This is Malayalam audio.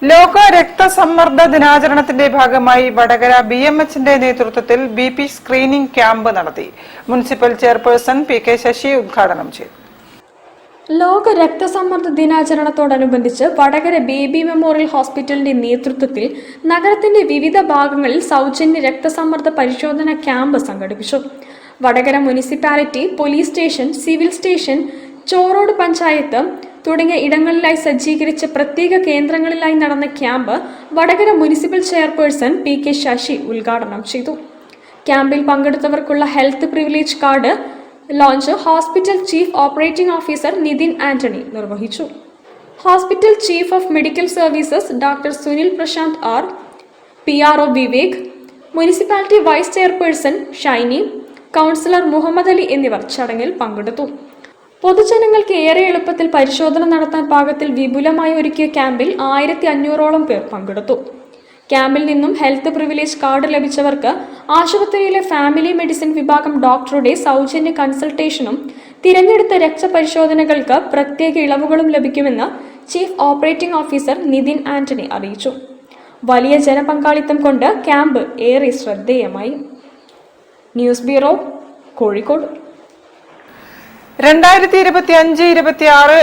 ലോക രക്തസമ്മർദ്ദ ദിനാചരണത്തിന്റെ ഭാഗമായി വടകര BMHന്റെ നേതൃത്വത്തിൽ BP സ്ക്രീനിംഗ് ക്യാമ്പ് നടത്തി. മുനിസിപ്പൽ ചെയർപേഴ്സൺ PK ശശി ഉദ്ഘാടനം ചെയ്തു. ലോക രക്തസമ്മർദ്ദ ദിനാചരണത്തോടനുബന്ധിച്ച് വടകര ബേബി മെമ്മോറിയൽ ഹോസ്പിറ്റലിന്റെ നേതൃത്വത്തിൽ നഗരത്തിന്റെ വിവിധ ഭാഗങ്ങളിൽ സൗജന്യ രക്തസമ്മർദ്ദ പരിശോധന ക്യാമ്പ് സംഘടിപ്പിച്ചു. Vadakara municipality, police station, civil station, Chorode panchayat തുടങ്ങിയ ഇടങ്ങളിലായി സജ്ജീകരിച്ച പ്രത്യേക കേന്ദ്രങ്ങളിലായി നടന്ന camp Vadakara municipal chairperson PK Sasi ഉദ്ഘാടനം ചെയ്തു. ക്യാമ്പിൽ പങ്കെടുത്തവർക്കുള്ള health privilege card launch hospital chief operating officer Nitin Antony നിർവഹിച്ചു. Hospital chief of medical services doctor Sunil Prasanth R, PRO Vivek, municipality vice chairperson Shiny, councillor Muhammad Ali എന്നിവർ ചടങ്ങിൽ പങ്കെടുത്തു. പൊതുജനങ്ങൾക്ക് ഏറെ എളുപ്പത്തിൽ പരിശോധന നടത്താൻ പാകത്തിൽ വിപുലമായി ഒരുക്കിയ ക്യാമ്പിൽ 1500ഓളം പേർ പങ്കെടുത്തു. ക്യാമ്പിൽ നിന്നും ഹെൽത്ത് പ്രിവിലേജ് കാർഡ് ലഭിച്ചവർക്ക് ആശുപത്രിയിലെ ഫാമിലി മെഡിസിൻ വിഭാഗം ഡോക്ടറുടെ സൗജന്യ കൺസൾട്ടേഷനും തിരഞ്ഞെടുത്ത രക്തപരിശോധനകൾക്ക് പ്രത്യേക ഇളവുകളും ലഭിക്കുമെന്ന് chief operating officer Nitin Antony അറിയിച്ചു. വലിയ ജനപങ്കാളിത്തം കൊണ്ട് ക്യാമ്പ് ഏറെ ശ്രദ്ധേയമായി. News bureau, Kozhikode. 2025-26